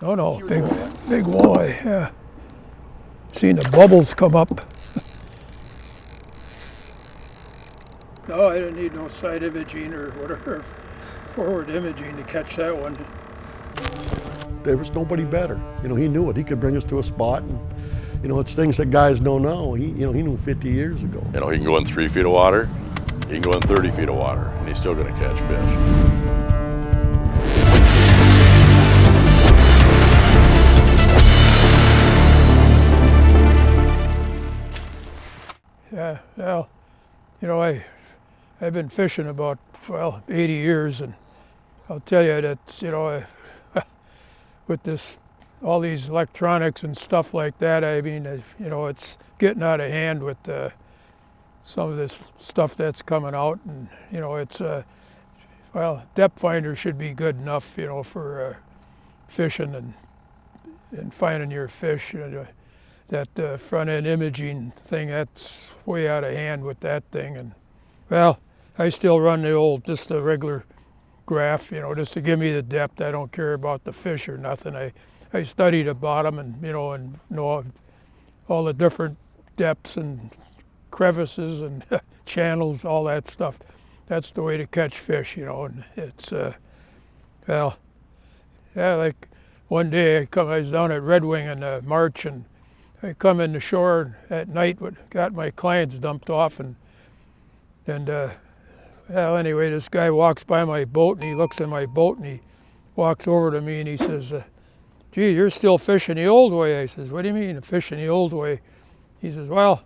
Oh no, big walleye, yeah. Seen the bubbles come up. No, I didn't need no side imaging or whatever, forward imaging to catch that one. There was nobody better. He knew it. He could bring us to a spot, and it's things that guys don't know. He knew 50 years ago. He can go in 3 feet of water, he can go in 30 feet of water, and he's still going to catch fish. Yeah, well, I've been fishing about, 80 years, and I'll tell you that, with all these electronics and stuff like that, it's getting out of hand with some of this stuff that's coming out, and, depth finder should be good enough, for fishing and finding your fish. That front end imaging thing, that's way out of hand with that thing. And I still run just the regular graph, just to give me the depth. I don't care about the fish or nothing. I study the bottom and know all the different depths and crevices and channels, all that stuff. That's the way to catch fish, and it's like one day I was down at Red Wing in March, and I come in the shore at night, got my clients dumped off, and anyway, this guy walks by my boat, and he looks at my boat, and he walks over to me, and he says, "Gee, you're still fishing the old way." I says, "What do you mean, fishing the old way?" He says, "Well,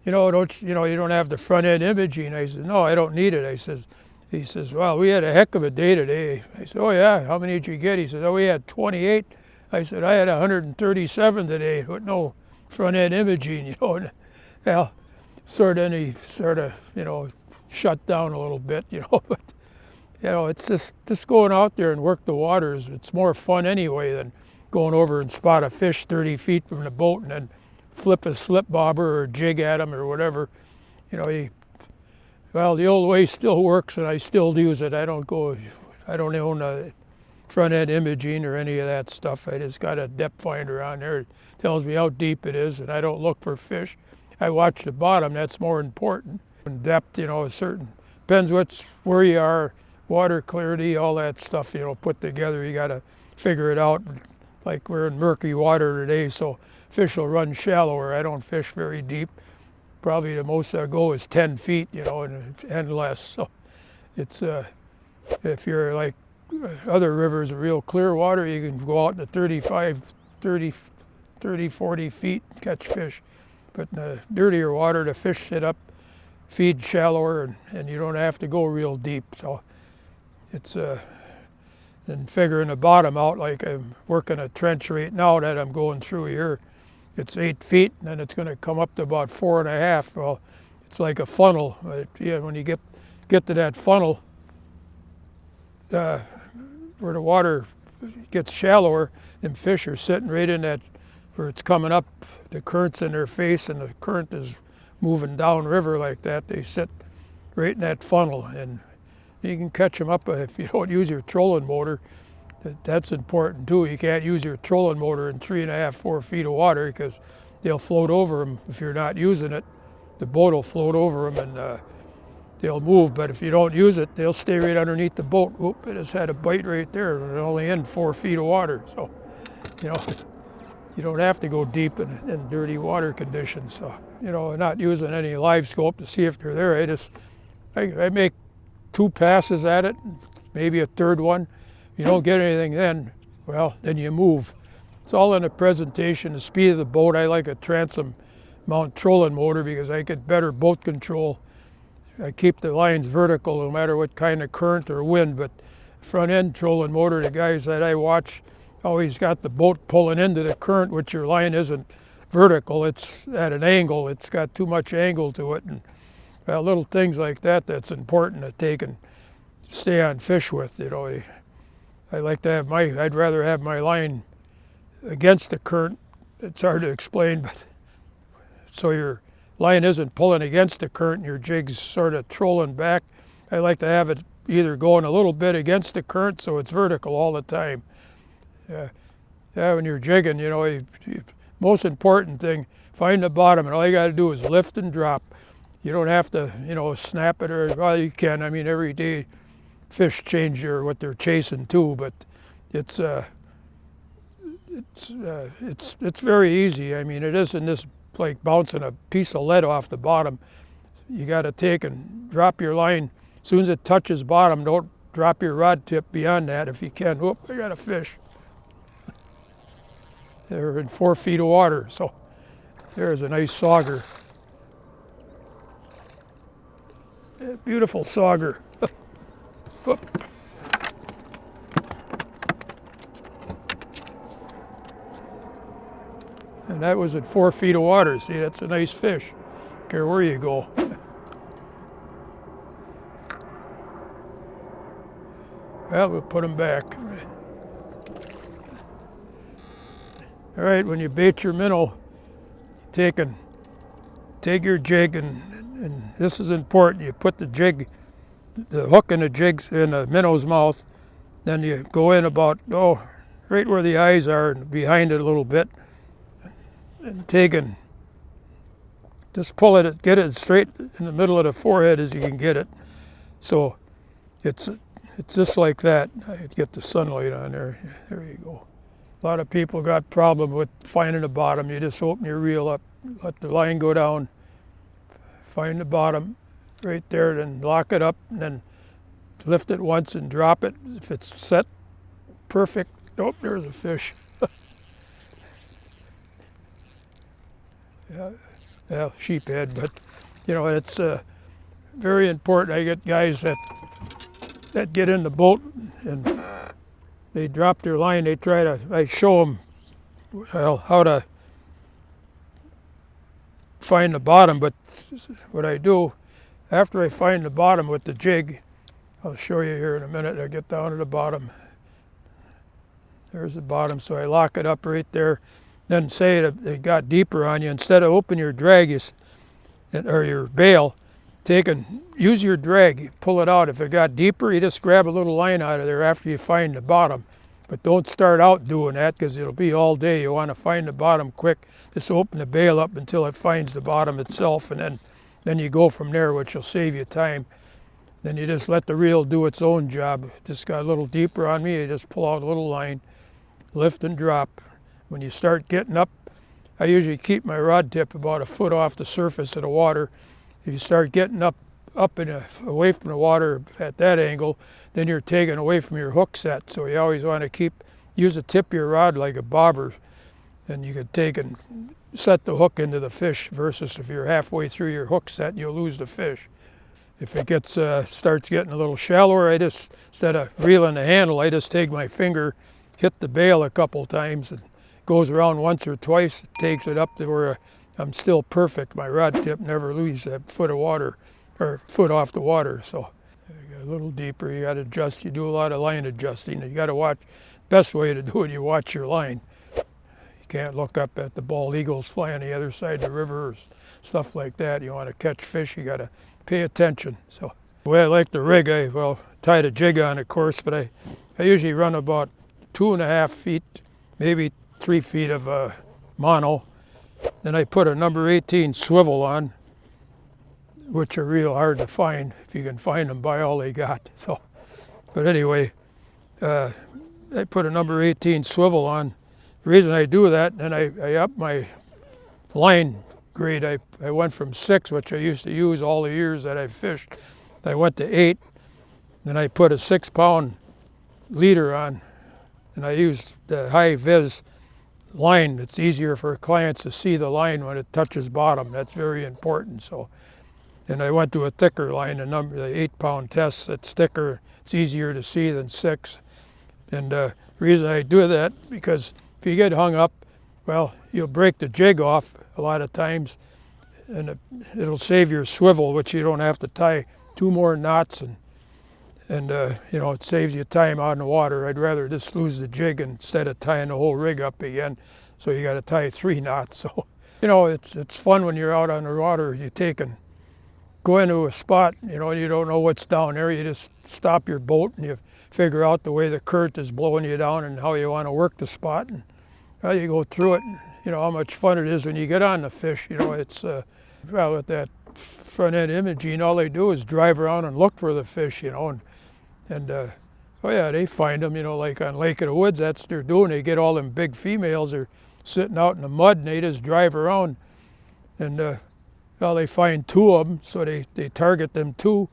you don't have the front end imaging." I said, "No, I don't need it." He says, "Well, we had a heck of a day today." I said, "Oh yeah, how many did you get?" He said, "Oh, we had 28. I said, "I had 137 today with no front end imaging," And, then he sort of, shut down a little bit, But, it's just going out there and work the waters. It's more fun anyway than going over and spot a fish 30 feet from the boat and then flip a slip bobber or jig at him or whatever. The old way still works, and I still use it. I don't own a front end imaging or any of that stuff. I just got a depth finder on there. It tells me how deep it is, and I don't look for fish. I watch the bottom. That's more important. And depth, depends where you are, water clarity, all that stuff, put together. You got to figure it out. Like we're in murky water today, so fish will run shallower. I don't fish very deep. Probably the most I go is 10 feet, and less. So it's, if you're like other rivers, real clear water, you can go out to 35, 30, 40 feet and catch fish. But in the dirtier water, the fish sit up, feed shallower, and you don't have to go real deep. So it's, and figuring the bottom out, like I'm working a trench right now that I'm going through here. It's 8 feet, and then it's going to come up to about 4.5. Well, it's like a funnel. When you get to that funnel, where the water gets shallower, them fish are sitting right in that, where it's coming up, the current's in their face, and the current is moving downriver like that. They sit right in that funnel, and you can catch them up if you don't use your trolling motor. That's important too. You can't use your trolling motor in 3.5, 4 feet of water, because they'll float over them if you're not using it. The boat will float over them, and they'll move. But if you don't use it, they'll stay right underneath the boat. Whoop! It just had a bite right there. They're only in 4 feet of water, so you don't have to go deep in dirty water conditions. So not using any live scope to see if they're there. I make 2 passes at it, maybe a third one. If you don't get anything then you move. It's all in the presentation, the speed of the boat. I like a transom mount trolling motor because I get better boat control. I keep the lines vertical no matter what kind of current or wind, but front end trolling motor, the guys that I watch always got the boat pulling into the current, which your line isn't vertical, it's at an angle. It's got too much angle to it, and little things like that, that's important to take and stay on fish with. I like to have I'd rather have my line against the current. It's hard to explain, but so your line isn't pulling against the current and your jig's sort of trolling back. I like to have it either going a little bit against the current so it's vertical all the time. Yeah, when you're jigging, you know, most important thing, find the bottom, and all you got to do is lift and drop. You don't have to, you know, snap it, or, well, you can. I mean, every day fish change what they're chasing too, but it's very easy. I mean, it isn't this like bouncing a piece of lead off the bottom. You got to take and drop your line. As soon as it touches bottom, don't drop your rod tip beyond that if you can. Whoop, I got a fish. They're in 4 feet of water, so there's a nice sauger. Yeah, beautiful sauger. And that was at 4 feet of water. See, that's a nice fish. Don't care where you go. Well, we'll put them back. All right, when you bait your minnow, take your jig, and this is important. You put the hook in the jig in the minnow's mouth, then you go in about, right where the eyes are and behind it a little bit, and take and just pull it, get it straight in the middle of the forehead as you can get it. So it's just like that. I get the sunlight on there. There you go. A lot of people got problem with finding the bottom. You just open your reel up, let the line go down, find the bottom right there, then lock it up, and then lift it once and drop it. If it's set perfect, oh, there's a fish. Yeah, sheephead, but you know, it's very important. I get guys that get in the boat and they drop their line. I show them how to find the bottom, but what I do, after I find the bottom with the jig, I'll show you here in a minute. I get down to the bottom. There's the bottom, so I lock it up right there. Then say it got deeper on you, instead of open your drag or your bail, use your drag, you pull it out. If it got deeper, you just grab a little line out of there after you find the bottom. But don't start out doing that, because it'll be all day. You want to find the bottom quick. Just open the bail up until it finds the bottom itself, and then you go from there, which will save you time. Then you just let the reel do its own job. Just got a little deeper on me, you just pull out a little line, lift and drop. When you start getting up, I usually keep my rod tip about a foot off the surface of the water. If you start getting up away from the water at that angle, then you're taking away from your hook set. So you always want to use the tip of your rod like a bobber, and you could take and set the hook into the fish, versus if you're halfway through your hook set, you'll lose the fish. If it starts getting a little shallower, instead of reeling the handle, I just take my finger, hit the bail a couple times, and goes around once or twice, takes it up to where I'm still perfect. My rod tip never loses that foot of water, or foot off the water. So a little deeper, you got to adjust. You do a lot of line adjusting. You got to watch. Best way to do it, you watch your line. You can't look up at the bald eagles flying the other side of the river or stuff like that. You want to catch fish, you got to pay attention. So the way I like to rig, I tie the jig on, of course, but I usually run about 2.5 feet, maybe 3 feet of mono. Then I put a number 18 swivel on, which are real hard to find. If you can find them, buy all they got. So, but anyway, I put a number 18 swivel on. The reason I do that, and I up my line grade. I went from 6, which I used to use all the years that I fished. I went to 8. Then I put a 6-pound leader on, and I used the high vis line. It's easier for clients to see the line when it touches bottom. That's very important. So, and I went to a thicker line, the 8-pound test. It's thicker. It's easier to see than 6. And the reason I do that, because if you get hung up, well, you'll break the jig off a lot of times, and it'll save your swivel, which you don't have to tie 2 more knots, and it saves you time out in the water. I'd rather just lose the jig instead of tying the whole rig up again. So you got to tie 3 knots. So, it's fun when you're out on the water. You go into a spot, you don't know what's down there. You just stop your boat and you figure out the way the current is blowing you down and how you want to work the spot. And Well, you go through it, and, you know, how much fun it is when you get on the fish. You know, it's, well, with that front end imaging, all they do is drive around and look for the fish, you know, and oh yeah, they find them, you know, like on Lake of the Woods, that's what they're doing. They get all them big females, they're sitting out in the mud, and they just drive around, and well, they find 2 of them, so they target them 2,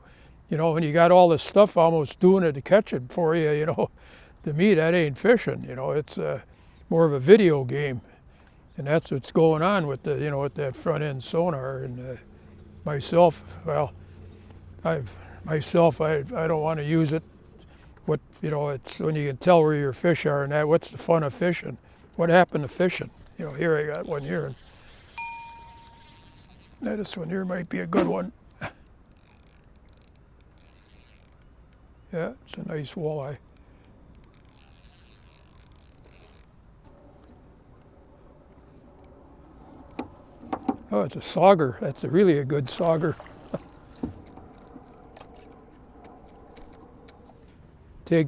you know, and you got all this stuff almost doing it to catch it for you, you know. To me, that ain't fishing, you know, it's more of a video game. And that's what's going on with the, you know, with that front end sonar. And myself, well, I don't want to use it. What, you know, it's when you can tell where your fish are and that, what's the fun of fishing? What happened to fishing? You know, here I got one here. And this one here might be a good one. Yeah, it's a nice walleye. Oh, it's a sauger. That's really a good sauger. Take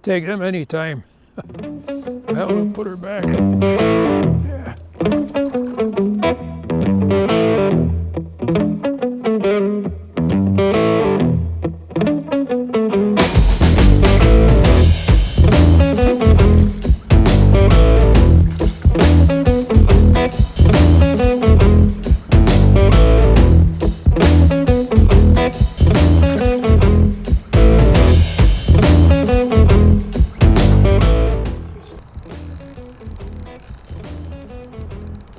them anytime. Well, we'll put her back. Yeah.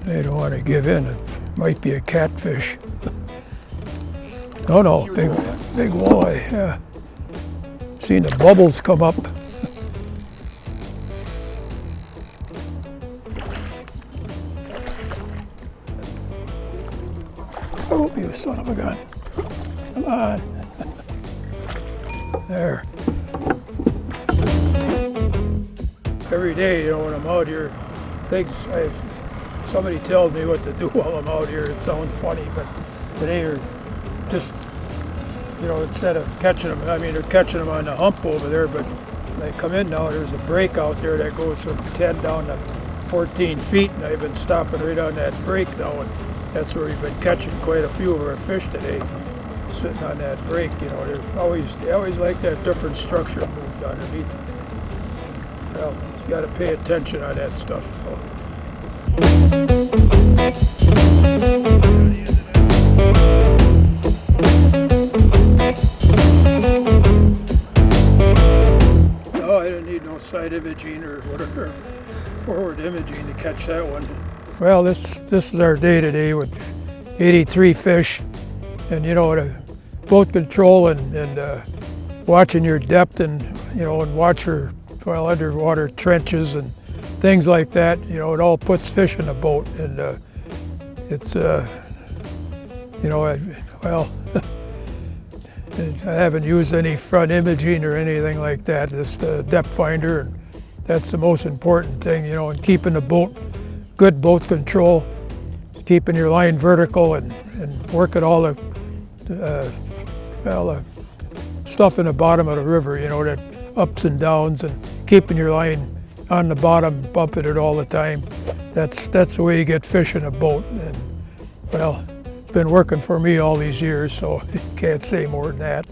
They don't want to give in. It might be a catfish. No, big walleye, yeah. Seen the bubbles come up. Oh, you son of a gun. Come on. There. Every day, you know, when I'm out here, somebody tells me what to do while I'm out here. It sounds funny, but today are just, you know, instead of catching them, I mean, they're catching them on the hump over there, but when they come in now, there's a break out there that goes from 10 down to 14 feet, and I've been stopping right on that break now, and that's where we've been catching quite a few of our fish today, sitting on that break. You know, they always like that different structure moved underneath. Well, you got to pay attention on that stuff. So. No, I didn't need no side imaging or whatever, forward imaging to catch that one. Well, this is our day today with 83 fish, and you know, the boat control and watching your depth, and you know, and watch your underwater trenches and things like that. You know, it all puts fish in the boat, and it's you know, I haven't used any front imaging or anything like that. Just a depth finder, and that's the most important thing, you know, and keeping the boat, good boat control, keeping your line vertical, and working all the stuff in the bottom of the river, you know, that ups and downs, and keeping your line on the bottom, bumping it all the time. That's the way you get fish in a boat. And well, it's been working for me all these years, so can't say more than that.